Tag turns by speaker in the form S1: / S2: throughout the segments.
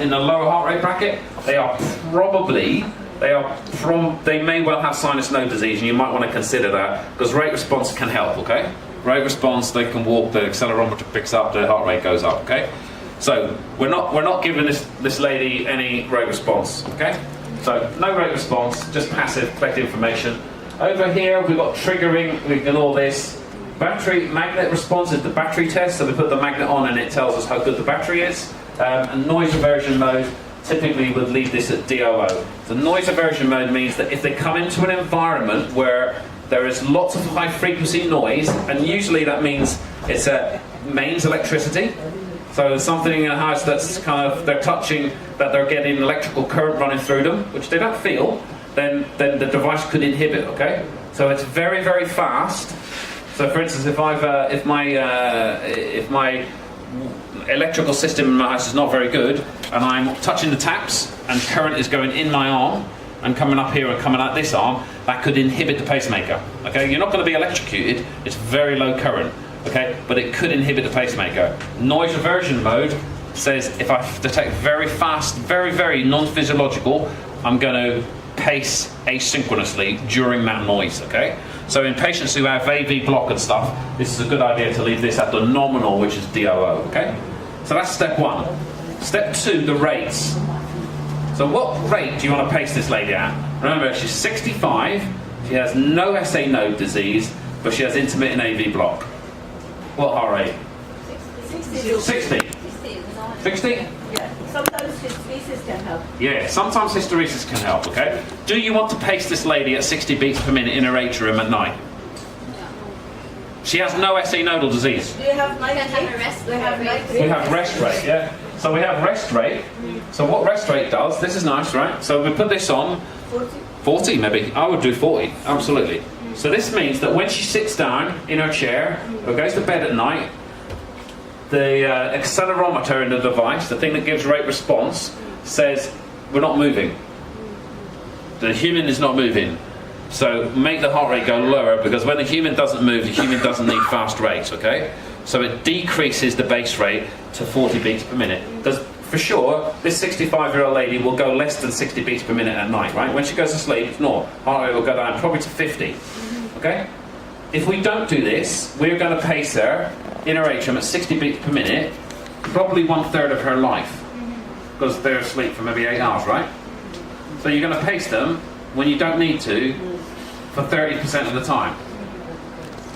S1: in the lower heart rate bracket, they may well have sinus node disease, and you might want to consider that, because rate response can help, okay? Rate response, they can walk, the accelerometer picks up, the heart rate goes up, okay? So we're not giving this lady any rate response, okay? So no rate response, just passive, collect information. Over here we've got triggering, we ignore this. Battery magnet response is the battery test, so we put the magnet on and it tells us how good the battery is. And noise aversion mode, typically would leave this at DOO. The noise aversion mode means that if they come into an environment where there is lots of high frequency noise, and usually that means it's mains electricity, so something in a house that's they're touching, that they're getting electrical current running through them, which they don't feel, then the device could inhibit, okay? So it's very, very fast. So for instance, if my electrical system in my house is not very good, and I'm touching the taps, and current is going in my arm, and coming up here and coming out this arm, that could inhibit the pacemaker, okay? You're not going to be electrocuted, it's very low current, okay? But it could inhibit the pacemaker. Noise aversion mode says if I detect very fast, very, very non-physiological, I'm going to pace asynchronously during that noise, okay? So in patients who have AV block and stuff, this is a good idea to leave this at the nominal, which is DOO, okay? So that's step one. Step two, the rates. So what rate do you want to pace this lady at? Remember, she's 65, she has no SA node disease, but she has intermittent AV block. What heart rate? 60. 60?
S2: Yeah. Sometimes hysteresis can help.
S1: Yeah, sometimes hysteresis can help, okay? Do you want to pace this lady at 60 beats per minute in her atrium at night? She has no SA nodal disease.
S2: Do you have night rate?
S1: We have rest rate, yeah. So we have rest rate. So what rest rate does, this is nice, right? So we put this on 40 maybe. I would do 40, absolutely. So this means that when she sits down in her chair or goes to bed at night, the accelerometer in the device, the thing that gives rate response, says we're not moving. The human is not moving. So make the heart rate go lower, because when the human doesn't move, the human doesn't need fast rates, okay? So it decreases the base rate to 40 beats per minute. Because for sure, this 65-year-old lady will go less than 60 beats per minute at night, right? When she goes to sleep, no, heart rate will go down probably to 50, okay? If we don't do this, we're going to pace her in her atrium at 60 beats per minute, probably 1/3 of her life, because they're asleep for maybe 8 hours, right? So you're going to pace them when you don't need to for 30% of the time.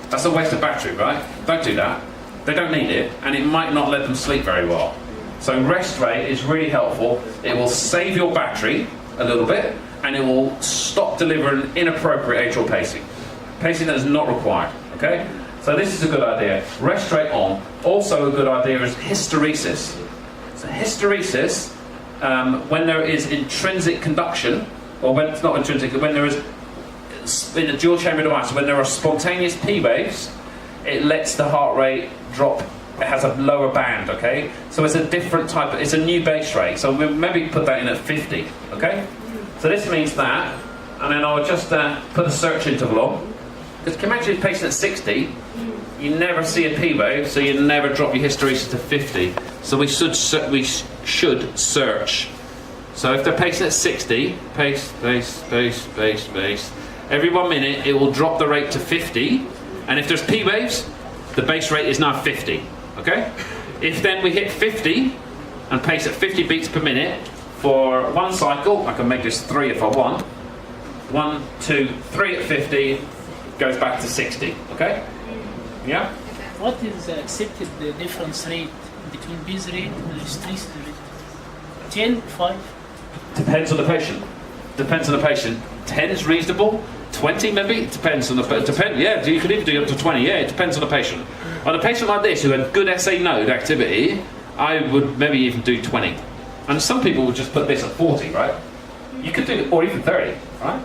S1: That's a waste of battery, right? Don't do that. They don't need it, and it might not let them sleep very well. So rest rate is really helpful. It will save your battery a little bit, and it will stop delivering inappropriate atrial pacing. Pacing that is not required, okay? So this is a good idea. Rest rate on. Also a good idea is hysteresis. So hysteresis, when there is intrinsic conduction, or when it's not intrinsic, when there is, in a dual chamber device, when there are spontaneous P waves, it lets the heart rate drop. It has a lower band, okay? So it's a different type, it's a new base rate. So we'll maybe put that in at 50, okay? So this means that, and then I'll just put a search interval on. Because can you imagine if a patient at 60, you never see a P wave, so you never drop your hysteresis to 50. So we should search. So if they're patient at 60, pace, pace, pace, pace, pace, every 1 minute it will drop the rate to 50, and if there's P waves, the base rate is now 50, okay? If then we hit 50 and pace at 50 beats per minute for one cycle, I can make this 3 if I want. 1, 2, 3 at 50, goes back to 60, okay? Yeah?
S3: What is the accepted difference rate between base rate and hysteresis rate? 10, 5?
S1: Depends on the patient. Depends on the patient. 10 is reasonable. 20 maybe? It depends on the patient. Yeah, you could even do up to 20. Yeah, it depends on the patient. On a patient like this who had good SA node activity, I would maybe even do 20. And some people would just put this at 40, right? You could do, or even 30, right?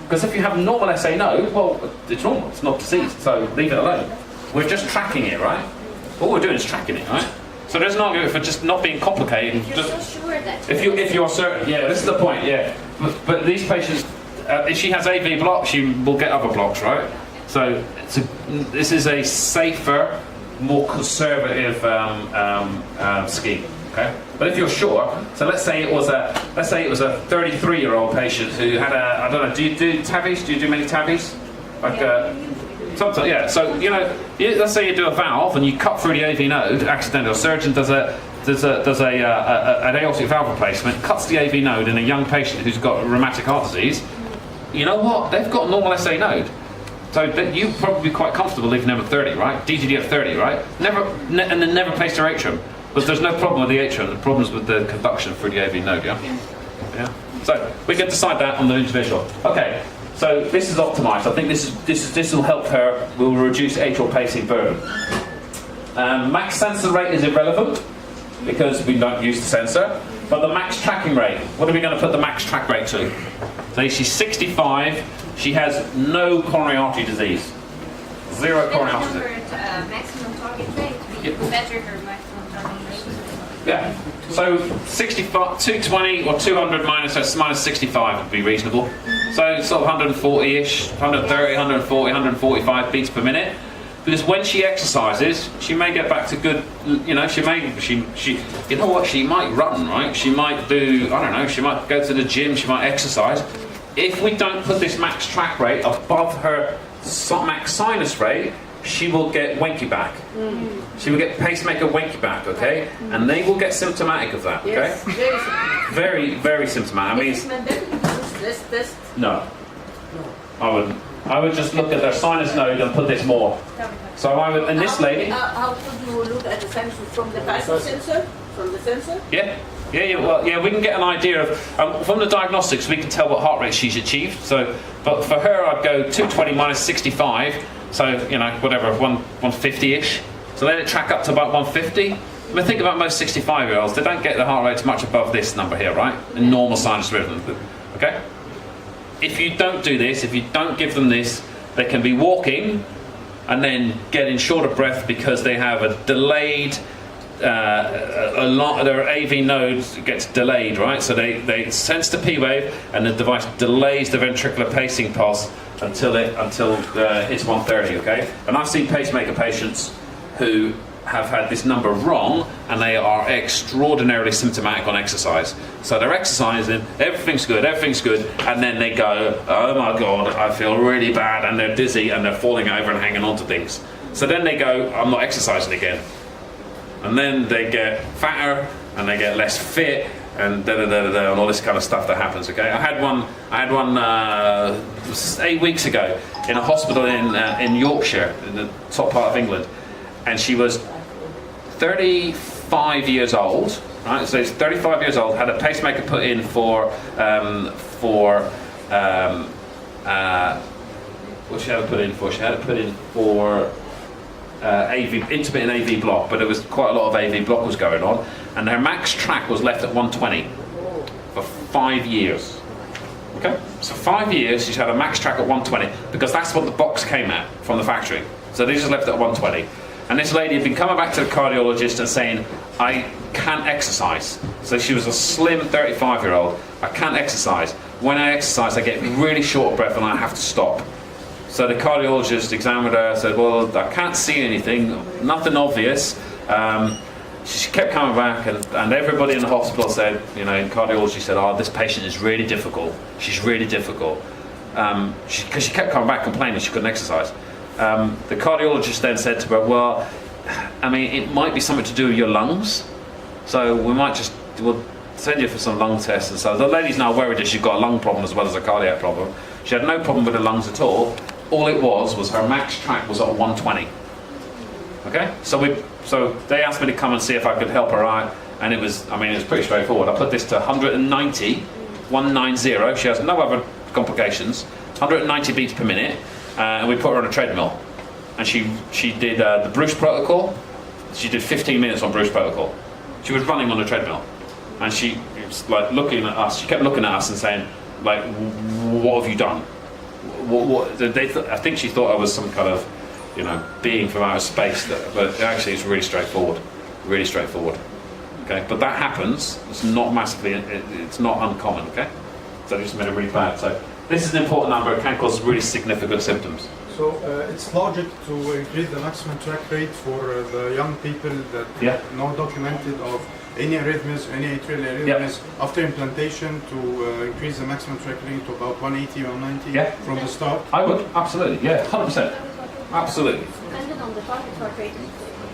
S1: Because if you have normal SA node, well, it's normal, it's not diseased, so leave it alone. We're just tracking it, right? All we're doing is tracking it, right? So there's an argument for just not being complicated.
S2: If you're so sure that
S1: if you're certain, yeah, this is the point, yeah. But these patients, if she has AV block, she will get other blocks, right? So this is a safer, more conservative scheme. Okay, but if you're sure, so let's say it was a 33-year-old patient who had a, I don't know, do you do TAVIs? Do you do many TAVIs? Like sometimes, yeah. So let's say you do a valve and you cut through the AV node accidentally. A surgeon does an aortic valve replacement, cuts the AV node in a young patient who's got rheumatic heart disease. You know what? They've got a normal SA node. So you'd probably be quite comfortable leaving them at 30, right? DGD at 30, right? And then never place their atrium. But there's no problem with the atrium. The problem's with the conduction through the AV node, yeah? Yeah. So we can decide that on the individual. Okay. So this is optimized. I think this will help her. Will reduce atrial pacing burden. Max sensor rate is irrelevant because we don't use the sensor. But the max tracking rate. What are we going to put the max track rate to? So she's 65. She has no coronary artery disease. Zero coronary artery disease.
S2: Maximum target rate. We measure her maximum target rate.
S1: Yeah. So 65, 220 or 200 minus 65 would be reasonable. So sort of 140-ish, 130, 140, 145 beats per minute. Because when she exercises, she may get back to good, you know, she you know what, she might run, right? She might do, I don't know, she might go to the gym, she might exercise. If we don't put this max track rate above her max sinus rate, she will get wanky back. She will get pacemaker wanky back, okay? And they will get symptomatic of that, okay?
S2: Yes,
S1: Very, very symptomatic. I mean,
S2: this.
S1: no. I wouldn't. I would just look at their sinus node and put this more. So I would, and this lady.
S2: How could you look at the sensor from the passive sensor? From the sensor?
S1: Yeah. Well, yeah, we can get an idea of from the diagnostics. We can tell what heart rate she's achieved. So, but for her, I'd go 220 minus 65. So you know, whatever, 150-ish. So let it track up to about 150. I mean, think about most 65-year-olds. They don't get the heart rates much above this number here, right? In normal sinus rhythm. Okay. If you don't do this, if you don't give them this, they can be walking and then getting short of breath because they have a delayed. Their AV node gets delayed, right? So they sense the P wave, and the device delays the ventricular pacing pulse until it hits 130. Okay, and I've seen pacemaker patients who have had this number wrong, and they are extraordinarily symptomatic on exercise. So they're exercising, everything's good, and then they go, oh my god, I feel really bad, and they're dizzy, and they're falling over and hanging on to things. So then they go, I'm not exercising again. And then they get fatter, and they get less fit, and and all this kind of stuff that happens. Okay, I had one 8 weeks ago in a hospital in Yorkshire, in the top part of England, and she was 35 years old. Right, so she's 35 years old. Had a pacemaker put in for what she had it put in for? She had it put in for. Intermittent AV block, but there was quite a lot of AV block was going on, and her max track was left at 120 for 5 years. Okay, so 5 years she's had a max track at 120 because that's what the box came at from the factory. So they just left it at 120, and this lady had been coming back to the cardiologist and saying, I can't exercise. So she was a slim 35-year-old. I can't exercise. When I exercise, I get really short of breath and I have to stop. So the cardiologist examined her, said, well, I can't see anything, nothing obvious. She kept coming back, and everybody in the hospital said, you know, cardiology said, oh, this patient is really difficult. She's really difficult. Because she kept coming back complaining she couldn't exercise. The cardiologist then said to her, well, I mean, it might be something to do with your lungs. So we'll send you for some lung tests. And so the lady's now worried that she's got a lung problem as well as a cardiac problem. She had no problem with her lungs at all. All it was her max track was at 120. Okay, so they asked me to come and see if I could help her out, and it was pretty straightforward. I put this to 190. She has no other complications. 190 beats per minute, and we put her on a treadmill, and she did the Bruce protocol. She did 15 minutes on Bruce protocol. She was running on a treadmill, and she was like looking at us. She kept looking at us and saying, like, what have you done? I think she thought I was some kind of, you know, being from outer space. But actually, it's really straightforward. Really straightforward. Okay, but that happens. It's not massively. It's not uncommon. Okay, so they just made it really bad. So this is an important number. It can cause really significant symptoms.
S4: So it's logic to increase the maximum track rate for the young people that no documented of any arrhythmias, any atrial arrhythmias after implantation to increase the maximum trickling to about 180, 190
S1: Yeah.
S4: from the start?
S1: I would, absolutely, yeah, 100%. Absolutely.
S2: Depending on the target heart rate.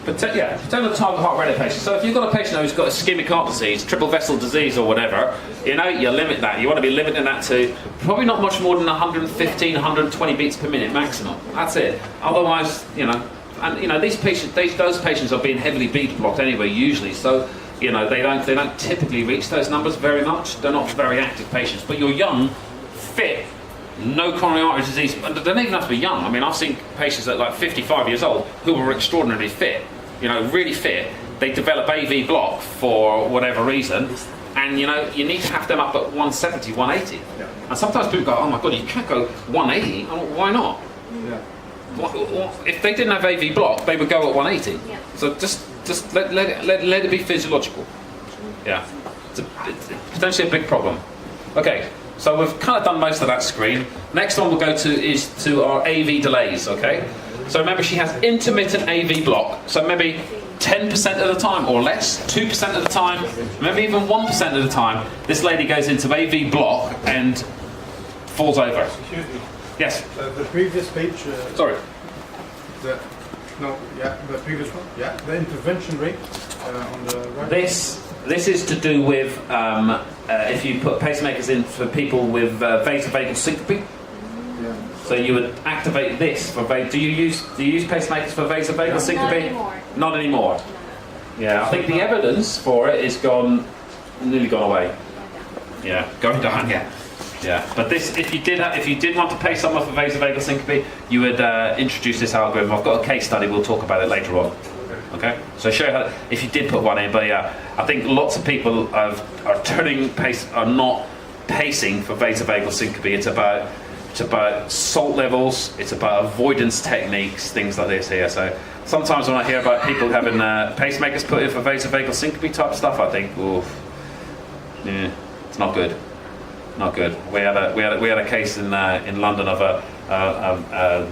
S1: Depending on the target heart rate of patient. So if you've got a patient who's got ischemic heart disease, triple vessel disease or whatever, you limit that. You want to be limiting that to probably not much more than 115, 120 beats per minute maximum. That's it. Otherwise, these patients, those patients are being heavily beta blocked anyway, usually. So, they don't typically reach those numbers very much. They're not very active patients. But you're young, fit, no coronary artery disease, and they don't even have to be young. I mean, I've seen patients at like 55 years old who were extraordinarily fit, really fit. They develop AV block for whatever reason, and you need to have them up at 170, 180.
S4: Yeah.
S1: And sometimes people go, oh my God, you can't go 180. Why not?
S4: Yeah.
S1: If they didn't have AV block, they would go at 180.
S2: Yeah.
S1: So just let it be physiological. Yeah, it's potentially a big problem. Okay. So we've kind of done most of that screen. Next one we'll go to our AV delays, okay? So remember, she has intermittent AV block, so maybe 10% of the time or less, 2% of the time, maybe even 1% of the time, this lady goes into AV block and falls over.
S4: Excuse me.
S1: Yes?
S4: The previous page.
S1: Sorry.
S4: The previous one. Yeah, the intervention rate on the right.
S1: This is to do with if you put pacemakers in for people with vasovagal syncope.
S4: Yeah.
S1: So you would activate this for do you use pacemakers for vasovagal syncope?
S2: Not anymore.
S1: Not anymore. Yeah, I think the evidence for it is nearly gone away. Yeah, going down. Yeah. But this, if you did want to pace someone for vasovagal syncope, you would introduce this algorithm. I've got a case study. We'll talk about it later on. Okay, so show you how if you did put one in, but yeah, I think lots of people are not pacing for vasovagal syncope. It's about salt levels, it's about avoidance techniques, things like this here. So sometimes when I hear about people having pacemakers put in for vasovagal syncope type stuff, I think, yeah, it's not good. Not good. We had a case in London of a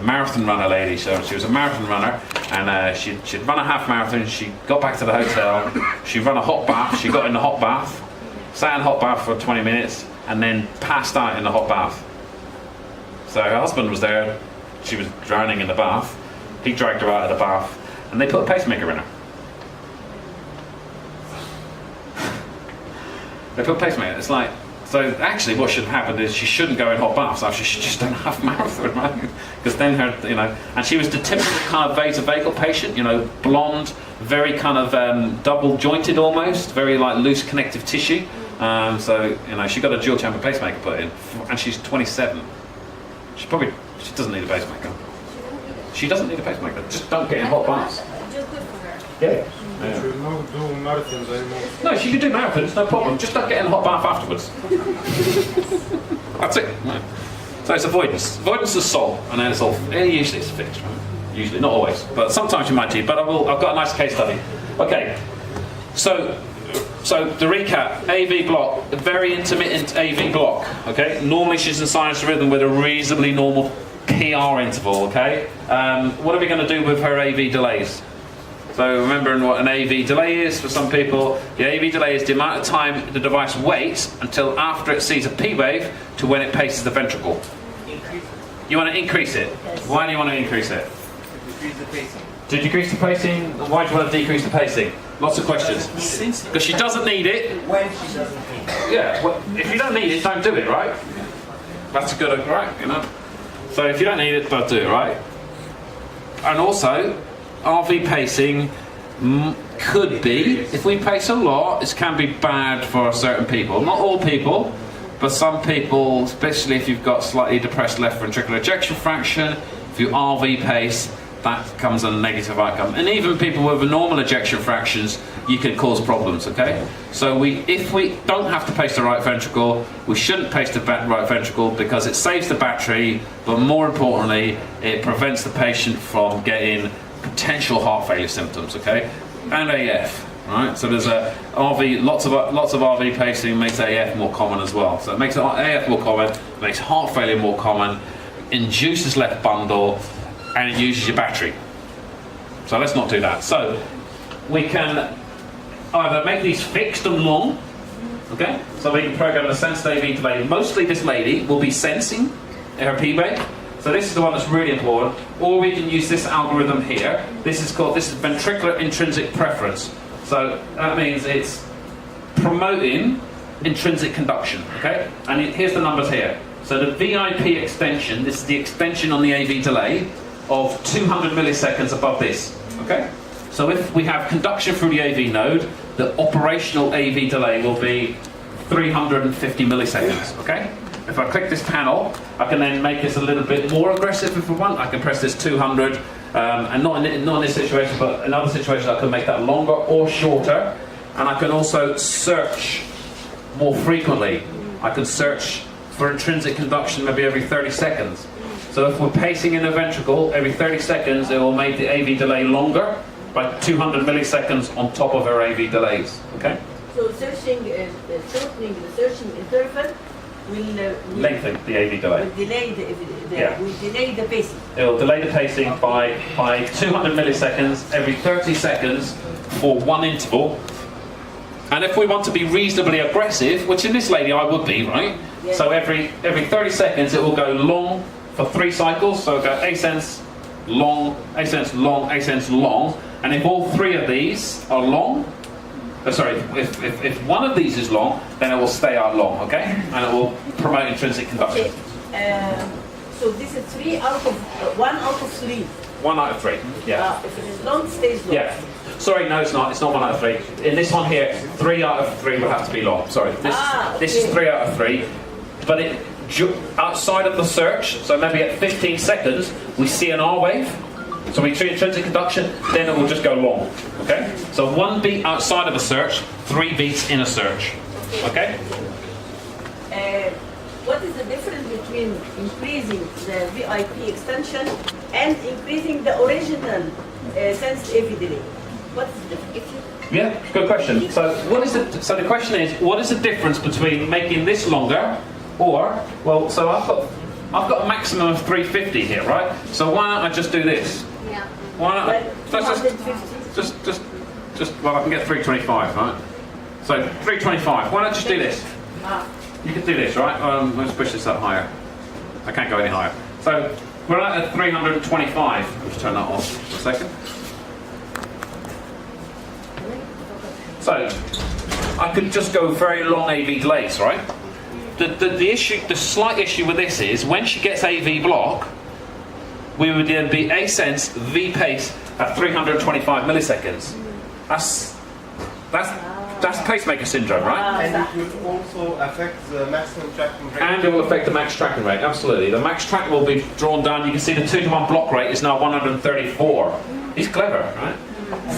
S1: marathon runner lady. So she was a marathon runner, and she'd run a half marathon. She got back to the hotel. She ran a hot bath. She got in the hot bath, sat in the hot bath for 20 minutes, and then passed out in the hot bath. So her husband was there. She was drowning in the bath. He dragged her out of the bath, and they put a pacemaker in her. They put a pacemaker. It's like. So actually what should have happened is she shouldn't go in hot baths after she just done a half marathon, right? Because then her, and she was the typical kind of vasovagal patient, blonde, very kind of double jointed almost, very like loose connective tissue. So she got a dual chamber pacemaker put in, and she's 27. She doesn't need a pacemaker. She doesn't need a pacemaker. Just don't get in hot baths.
S2: Do good for her.
S1: Yeah.
S4: She will not do marathons anymore.
S1: No, she can do marathons, no problem. Just don't get in a hot bath afterwards. That's it. No. So it's avoidance. Avoidance is salt, and then it's all. Usually it's fixed, right? Usually, not always, but sometimes you might do. But I've got a nice case study. Okay. So the recap: AV block, a very intermittent AV block. Okay. Normally she's in sinus rhythm with a reasonably normal PR interval. Okay. What are we going to do with her AV delays? So remembering what an AV delay is for some people, the AV delay is the amount of time the device waits until after it sees a P wave to when it paces the ventricle. You want to increase it?
S5: Yes.
S1: Why do you want to increase it?
S5: Decrease the pacing.
S1: To decrease the pacing? Why do you want to decrease the pacing? Lots of questions. Because she doesn't need it.
S5: When she doesn't need it.
S1: Yeah, well, if you don't need it, don't do it, right? That's a good, right? So if you don't need it, don't do it, right? And also, RV pacing could be, if we pace a lot, it can be bad for certain people. Not all people, but some people, especially if you've got slightly depressed left ventricular ejection fraction, if you RV pace, that becomes a negative outcome. And even people with normal ejection fractions, you can cause problems, okay? So if we don't have to pace the right ventricle, we shouldn't pace the right ventricle because it saves the battery, but more importantly, it prevents the patient from getting potential heart failure symptoms, okay? And AF, right? So there's a RV, lots of RV pacing makes AF more common as well. So it makes AF more common, makes heart failure more common, induces left bundle, and it uses your battery. So let's not do that. So we can either make these fixed and long, okay? So we can program the sensed AV delay. Mostly this lady will be sensing her P-bake. So this is the one that's really important. Or we can use this algorithm here. This is ventricular intrinsic preference. So that means it's promoting intrinsic conduction, okay? And here's the numbers here. So the VIP extension, this is the extension on the AV delay of 200 milliseconds above this, okay? So if we have conduction through the AV node, the operational AV delay will be 350 milliseconds, okay? If I click this panel, I can then make this a little bit more aggressive if I want. I can press this 200, and not in this situation, but in other situations I can make that longer or shorter. And I can also search more frequently. I can search for intrinsic conduction maybe every 30 seconds. So if we're pacing in a ventricle, every 30 seconds it will make the AV delay longer by 200 milliseconds on top of our AV delays, okay?
S6: So shortening the searching interval will
S1: Lengthen the AV delay.
S6: will delay will delay the pacing.
S1: It will delay the pacing by 200 milliseconds every 30 seconds for one interval. And if we want to be reasonably aggressive, which in this lady I would be, right?
S6: Yeah.
S1: So every 30 seconds it will go long for 3 cycles. So it'll go ascends, long, ascends, long, ascends, long. And if all 3 of these are long, if one of these is long, then it will stay out long, okay? And it will promote intrinsic conduction.
S6: Okay. So this is 1 out of 3.
S1: 1 out of 3, yeah.
S6: If it is long, it stays long.
S1: Yeah. Sorry, no, it's not. It's not 1 out of 3. In this one here, 3 out of 3 will have to be long. Sorry, this is 3 out of 3. But outside of the search, so maybe at 15 seconds, we see an R wave. So we treat intrinsic conduction, then it will just go long. Okay? So 1 beat outside of a search, 3 beats in a search. Okay?
S6: What is the difference between increasing the VIP extension and increasing the original sensed AV delay? What's the difference?
S1: Yeah, good question. So the question is, what is the difference between making this longer or, well, so I've got a maximum of 350 here, right? So why don't I just do this?
S2: Yeah.
S1: Why not?
S6: Well,
S1: Let's just well, I can get 325, right? So 325. Why not just do this? You can do this, right? Let's push this up higher. I can't go any higher. So we're at 325. Let's turn that off for a second. So I could just go very long AV delays, right? The slight issue with this is when she gets AV block, we would then be A-sense, V-pace at 325 milliseconds. That's pacemaker syndrome, right?
S5: And it will also affect the maximum tracking rate.
S1: And it will affect the max tracking rate, absolutely. The max track will be drawn down. You can see the 2-to-1 block rate is now 134. He's clever, right?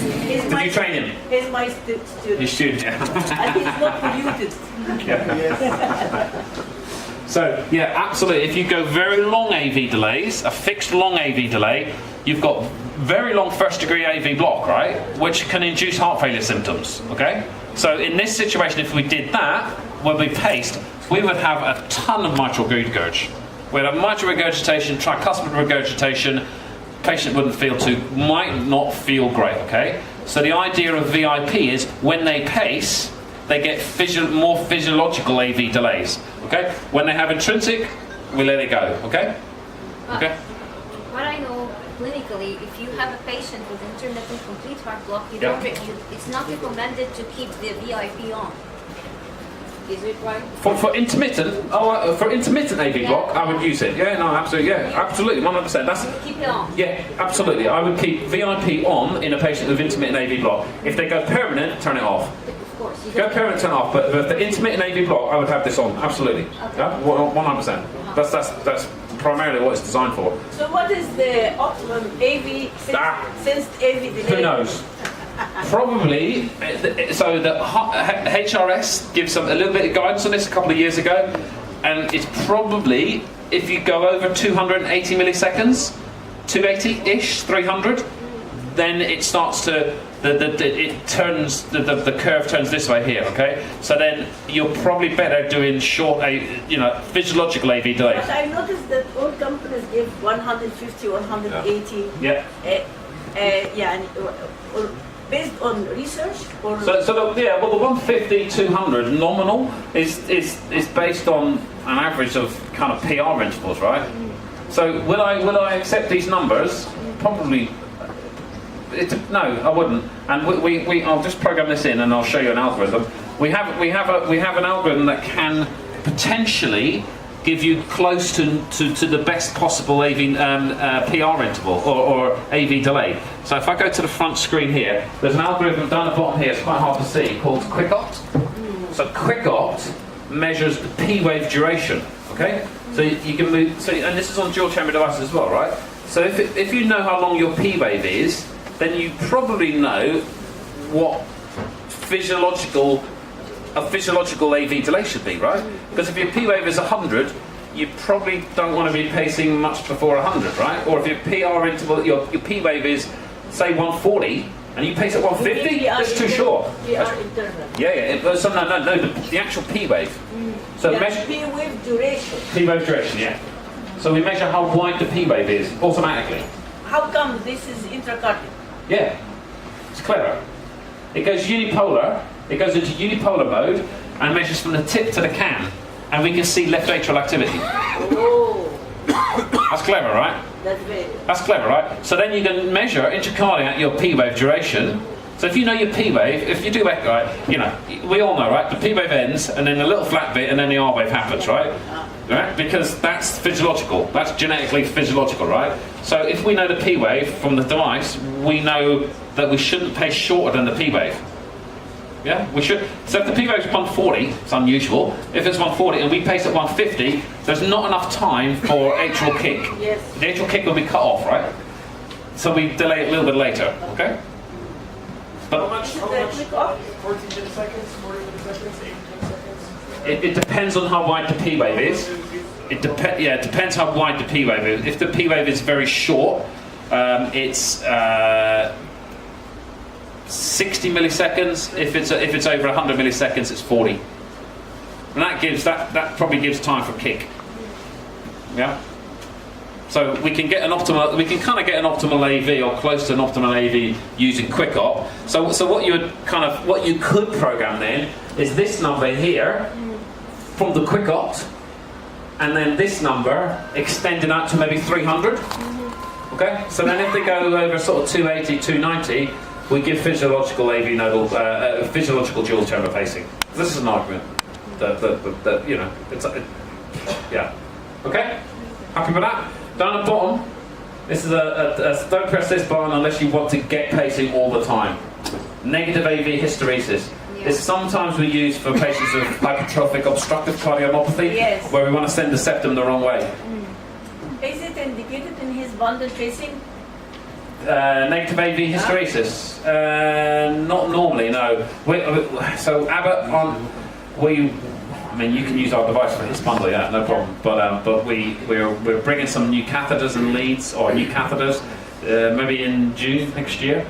S1: Did you train him?
S6: He's my student.
S1: Your student, yeah.
S6: And he's not polluted.
S1: So, yeah, absolutely. If you go very long AV delays, a fixed long AV delay, you've got very long first-degree AV block, right? Which can induce heart failure symptoms, okay? So in this situation, if we did that, when we paced, we would have a ton of mitral regurg. We'd have mitral regurgitation, tricuspid regurgitation, patient might not feel great, okay? So the idea of VIP is when they pace, they get more physiological AV delays, okay? When they have intrinsic, we let it go, okay? Okay?
S2: What I know clinically, if you have a patient with intermittent complete heart block, it's not recommended to keep the VIP on. Is it right?
S1: For intermittent, for intermittent AV block, I would use it. Yeah, no, absolutely, absolutely, 100%. That's
S2: Keep it on.
S1: yeah, absolutely. I would keep VIP on in a patient with intermittent AV block. If they go permanent, turn it off.
S2: Of course. You
S1: Go
S2: don't-
S1: permanent, turn off. But the intermittent AV block, I would have this on. Absolutely. Yeah, 100%. That's primarily what it's designed for.
S6: So what is the optimum AV sensed AV delay?
S1: Who knows? Probably, so the HRS gives a little bit of guidance on this a couple of years ago, and it's probably, if you go over 280 milliseconds, 280-ish, 300, then it starts to, the curve turns this way here, okay? So then you're probably better doing short, physiological AV delays.
S6: But I've noticed that all companies give 150, 180.
S1: Yeah.
S6: Yeah, and, or based on research or
S1: So the 150, 200 nominal is based on an average of kind of PR intervals, right? So will I accept these numbers? Probably. No, I wouldn't. And I'll just program this in, and I'll show you an algorithm. We have an algorithm that can potentially give you close to the best possible AV PR interval or AV delay. So if I go to the front screen here, there's an algorithm down the bottom here. It's quite hard to see, called QuickOpt. So QuickOpt measures the P-wave duration. Okay, so you can move. So and this is on dual chamber devices as well, right? So if you know how long your P-wave is, then you probably know what a physiological AV delay should be, right? Because if your P-wave is 100, you probably don't want to be pacing much before 100, right? Or if your PR interval, your P-wave is, say, 140, and you pace at 150, that's too short.
S6: PR interval.
S1: The actual P-wave. So measure
S6: P-wave duration.
S1: P-wave duration, yeah. So we measure how wide the P-wave is automatically.
S6: How come this is intracardiac?
S1: Yeah, it's clever. It goes unipolar. It goes into unipolar mode and measures from the tip to the can, and we can see left atrial activity.
S6: Oh,
S1: That's clever, right?
S6: that's very.
S1: That's clever, right? So then you can measure intracardiac your P-wave duration. So if you know your P-wave, if you do that, right, you know, we all know, right? The P-wave ends, and then a little flat bit, and then the R-wave happens, right? Right? Because that's physiological. That's genetically physiological, right? So if we know the P-wave from the device, we know that we shouldn't pace shorter than the P-wave. Yeah, we should. So if the P-wave is 140, it's unusual. If it's 140 and we pace at 150, there's not enough time for atrial kick.
S6: Yes.
S1: The atrial kick will be cut off, right? So we delay it a little bit later, okay? But
S5: How much?
S6: Quick off?
S5: 14 milliseconds, 40 milliseconds, 8 milliseconds?
S1: it depends on how wide the P-wave is. It depends how wide the P-wave is. If the P-wave is very short, it's 60 milliseconds. If it's over 100 milliseconds, it's 40. And that probably gives time for kick. Yeah. So we can get an optimal. We can kind of get an optimal AV or close to an optimal AV using QuickOpt. So what you could program then is this number here from the QuickOpt, and then this number extending out to maybe 300. Okay. So then if they go over sort of 280, 290, we give physiological AV nodal, physiological dual chamber pacing. This is an argument that you know, yeah. Okay. Happy with that? Down at the bottom, this is don't press this button unless you want to get pacing all the time. Negative AV hysteresis.
S2: Yeah.
S1: This sometimes we use for patients with hypertrophic obstructive cardiomyopathy,
S6: Yes.
S1: where we want to send the septum the wrong way.
S6: Is it indicated in his bundle tracing?
S1: Negative AV hysteresis. Not normally, no. So Abbott I mean, you can use our device for his bundle, yeah, no problem. But we're bringing some new catheters and leads, or new catheters, maybe in June next year.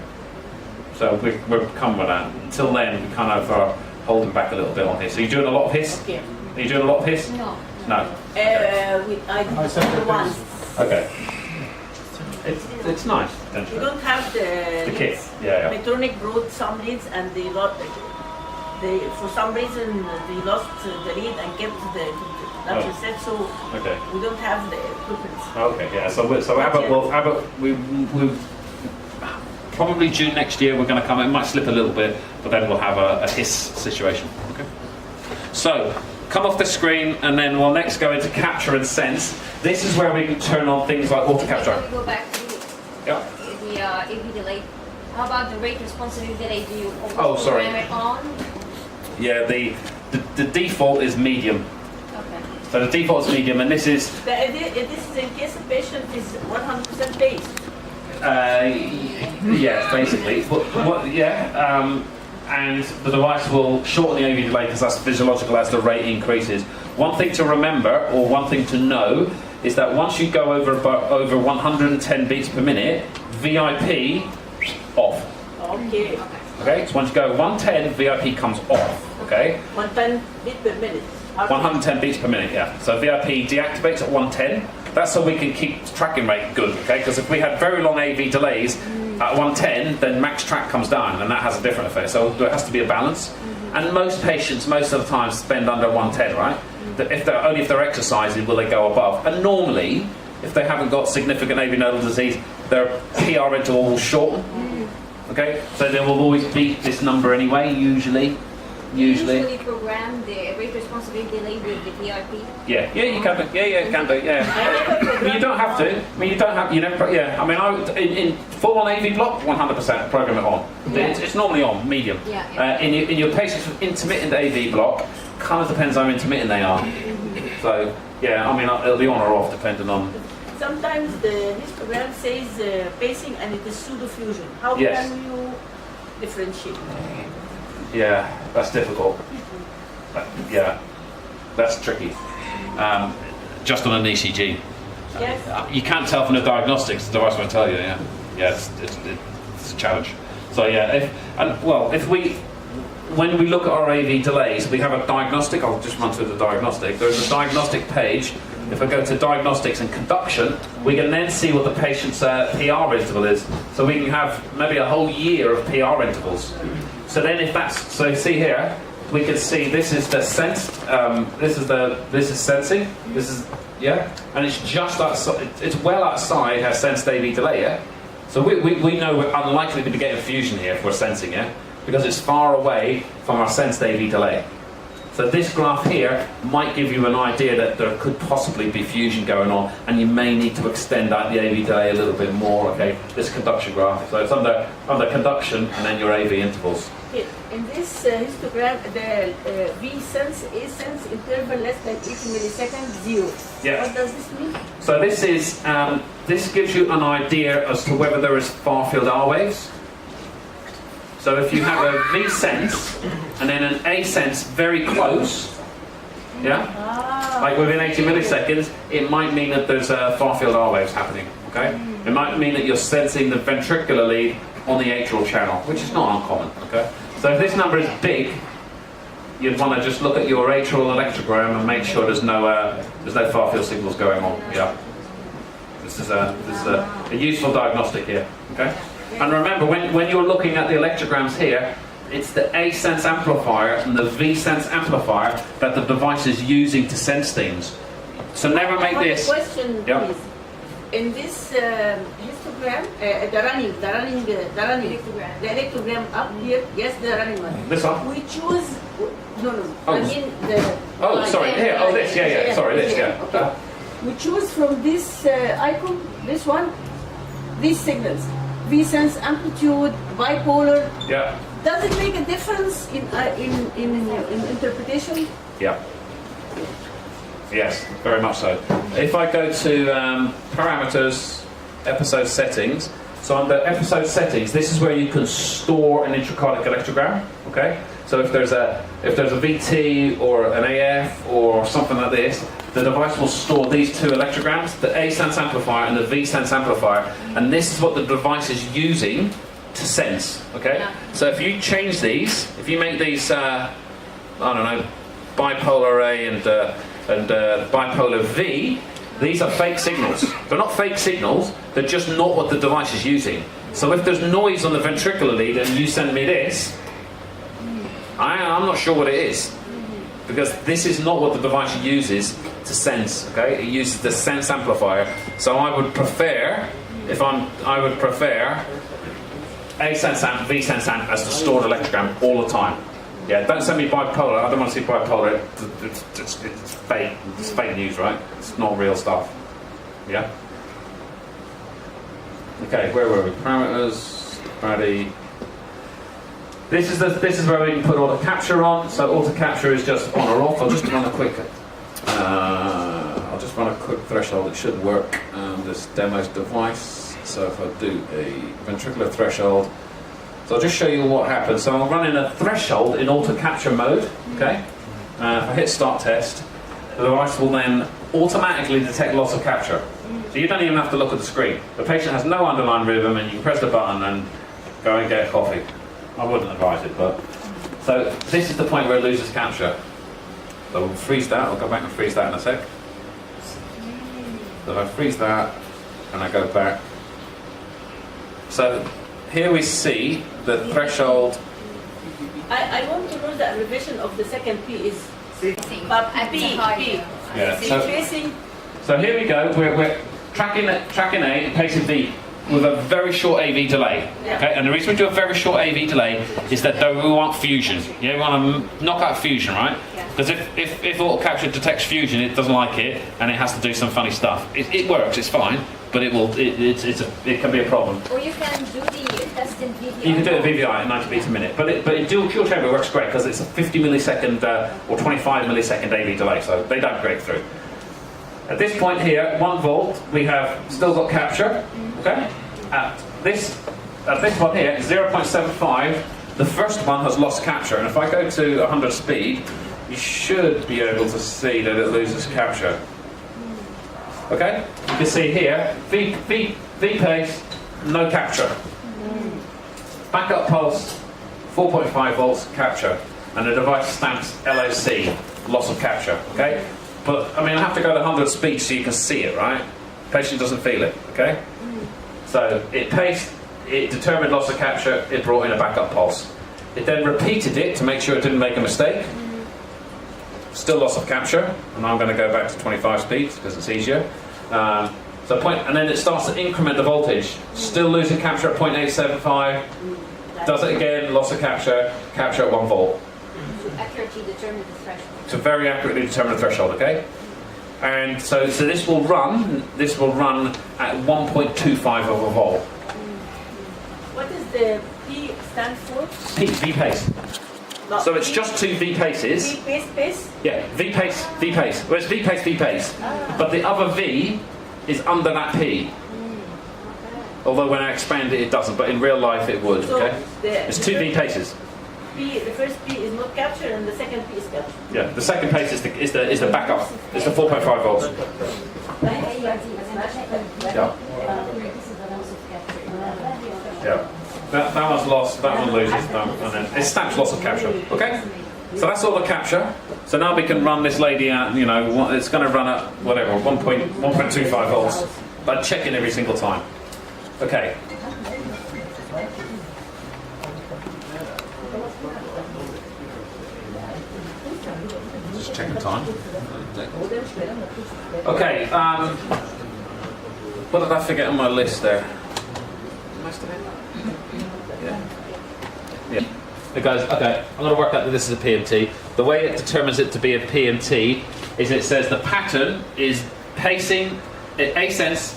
S1: So we're coming with that. Until then, we kind of are holding back a little bit on here. So you're doing a lot of hiss?
S6: Okay.
S1: Are you doing a lot of hiss?
S2: No.
S1: No.
S6: I did once.
S1: Okay. It's nice.
S6: We don't have
S1: The kit. Yeah.
S6: Medtronic brought some leads and for some reason they lost the lead and kept the natural set, so
S1: Okay.
S6: we don't have the equipment.
S1: Okay, yeah. So Abbott, we probably June next year we're going to come. It might slip a little bit, but then we'll have a hiss situation. Okay. So come off the screen, and then we'll next go into capture and sense. This is where we can turn on things like auto capture.
S2: We go back to
S1: Yeah.
S2: the AV delay. How about the rate responsive delay? Do you
S1: Oh,
S2: always
S1: sorry.
S2: program it on?
S1: Yeah. The default is medium.
S2: Okay.
S1: So the default is medium, and this is.
S6: This is in case the patient is 100% paced.
S1: Yeah, basically. And the device will shorten the AV delay because that's physiological as the rate increases. One thing to remember, or one thing to know, is that once you go over 110 beats per minute, VIP off.
S6: Okay.
S1: Okay, so once you go 110, VIP comes off. Okay,
S6: 110 beat per minute.
S1: 110 beats per minute. Yeah. So VIP deactivates at 110. That's so we can keep tracking rate good. Okay, because if we had very long AV delays, at 110, then max track comes down, and that has a different effect. So there has to be a balance. And most patients, most of the time, spend under 110, right? That if they're only if they're exercising will they go above. And normally, if they haven't got significant AV nodal disease, their PR interval will shorten. Okay, so they will always beat this number anyway. Usually.
S2: Usually program the rate responsibility delay with the PRP.
S1: Yeah, you can do. You can do. Yeah. But you don't have to. I mean, you don't have. You never. Yeah. I mean, in full-on AV block, 100% program it on.
S2: Yeah.
S1: It's normally on medium.
S2: Yeah.
S1: In your patients with intermittent AV block, kind of depends how intermittent they are. So yeah, I mean, it'll be on or off depending on.
S6: Sometimes the histogram says pacing and it is pseudo-fusion. How
S1: Yes.
S6: can you differentiate?
S1: Yeah, that's difficult. Yeah, that's tricky. Just on an ECG.
S6: Yes.
S1: You can't tell from the diagnostics, the device won't tell you, yeah. It's a challenge. So yeah, when we look at our AV delays, we have a diagnostic. I'll just run through the diagnostic. There's a diagnostic page. If I go to diagnostics and conduction, we can then see what the patient's PR interval is. So we can have maybe a whole year of PR intervals. So then so see here, we can see this is the sensed, this is sensing, and it's just outside, it's well outside our sensed AV delay, yeah? So we know we're unlikely to be getting fusion here if we're sensing, yeah? Because it's far away from our sensed AV delay. So this graph here might give you an idea that there could possibly be fusion going on, and you may need to extend out the AV delay a little bit more, okay? This conduction graph, so it's under conduction and then your AV intervals.
S6: Okay. In this histogram, the V sense, A sense interval less than 80 milliseconds, 0.
S1: Yeah.
S6: What does this mean?
S1: So this gives you an idea as to whether there is far field R waves. So if you have a V sense and then an A sense very close, like within 80 milliseconds, it might mean that there's far field R waves happening. Okay, it might mean that you're sensing the ventricular lead on the atrial channel, which is not uncommon. Okay, so if this number is big, you'd want to just look at your atrial electrogram and make sure there's no far field signals going on. Yeah, this is a useful diagnostic here. Okay. And remember, when you're looking at the electrograms here, it's the A sense amplifier and the V sense amplifier that the device is using to sense things. So never make this.
S6: I have a question, please. In this histogram, the electrogram up here, yes, the running one.
S1: This one?
S6: We choose. No.
S1: Oh.
S6: I mean the.
S1: Oh, sorry. Here. Oh, this. Yeah. Sorry, this. Yeah.
S6: Okay. We choose from this icon, this one, these signals. V sense, amplitude, bipolar.
S1: Yeah.
S6: Does it make a difference in interpretation?
S1: Yeah. Yes, very much so. If I go to parameters, episode settings, so under episode settings, this is where you can store an intracardiac electrogram. Okay. So if there's a VT or an AF or something like this, the device will store these two electrograms, the A sense amplifier and the V sense amplifier, and this is what the device is using to sense. Okay.
S2: Yeah.
S1: So if you change these, if you make these, I don't know, bipolar A and bipolar V, these are fake signals. They're not fake signals. They're just not what the device is using. So if there's noise on the ventricular lead and you send me this, I'm not sure what it is, because this is not what the device uses to sense. Okay, it uses the sense amplifier. So I would prefer, A sense amp, V sense amp as the stored electrogram all the time. Yeah, don't send me bipolar. I don't want to see bipolar. It's fake. It's fake news, right? It's not real stuff. Yeah. Okay, where were we? Parameters. Ready. This is where we can put auto capture on. So auto capture is just on or off. I'll just run a quick threshold. It should work. This demo's device. So if I do a ventricular threshold, so I'll just show you what happens. So I'm running a threshold in auto capture mode. Okay. If I hit start test, the device will then automatically detect loss of capture. So you don't even have to look at the screen. The patient has no underlying rhythm, and you can press the button and go and get a coffee. I wouldn't advise it, but... So this is the point where it loses capture. So we'll freeze that. I'll go back and freeze that in a sec. So if I freeze that, and I go back. So here we see the threshold.
S6: I want to know the abbreviation of the second P is
S2: But at the higher.
S1: Yeah.
S6: tracing.
S1: So here we go. We're tracking A, pacing B with a very short AV delay.
S6: Yeah.
S1: Okay, and the reason we do a very short AV delay is that though we want fusion. Yeah, we want to knock out fusion, right?
S2: Yeah.
S1: Because if auto capture detects fusion, it doesn't like it, and it has to do some funny stuff. It works, it's fine, but it can be a problem.
S2: Or you can do the test in VDI.
S1: You can do it at VVI at 90 beats a minute, but in dual chamber works great because it's a 50 millisecond or 25 millisecond AV delay, so they don't break through. At this point here, 1 volt, we have still got capture. Okay. At this one here, 0.75. The first one has lost capture, and if I go to 100 speed, you should be able to see that it loses capture. Okay. You can see here, V pace, no capture. Backup pulse, 4.5 volts capture, and the device stamps LOC, loss of capture. Okay, but I mean I have to go to 100 speed so you can see it, right? Patient doesn't feel it. Okay, so it paced, it determined loss of capture, it brought in a backup pulse. It then repeated it to make sure it didn't make a mistake. Still loss of capture, and I'm going to go back to 25 speeds because it's easier. And then it starts to increment the voltage. Still losing capture at 0.875. Does it again, loss of capture, capture at 1 volt.
S2: To accurately determine the threshold.
S1: To very accurately determine the threshold, okay? And so this will run at 1.25 of a volt.
S6: What is the P stand for?
S1: V pace.
S6: No,
S1: So it's just 2 V paces.
S6: P pace.
S1: Yeah, V pace, V pace. Well, it's V pace, V pace. But the other V is under that P. Although when I expand it, it doesn't. But in real life, it would.
S6: So
S1: Okay. It's 2 V paces.
S6: The first P is not capture, and the second P is capture.
S1: Yeah. The second pace is the backup. It's the 4.5 volts. Yeah. Yeah. That one's lost. That one loses. And then it stamps loss of capture. Okay. So that's all the capture. So now we can run this lady out. You know, it's going to run at whatever 1.25 volts, but check it every single time. Okay. Just checking time. Okay. What did I forget on my list there? Most of it. Yeah. It goes, okay, I'm going to work out that this is a PMT. The way it determines it to be a PMT is it says the pattern is pacing, A-sense,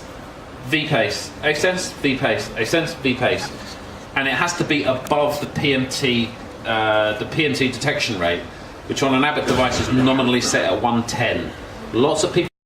S1: V-pace, A-sense, V-pace, A-sense, V-pace. And it has to be above the PMT detection rate, which on an Abbott device is nominally set at 110. Lots of people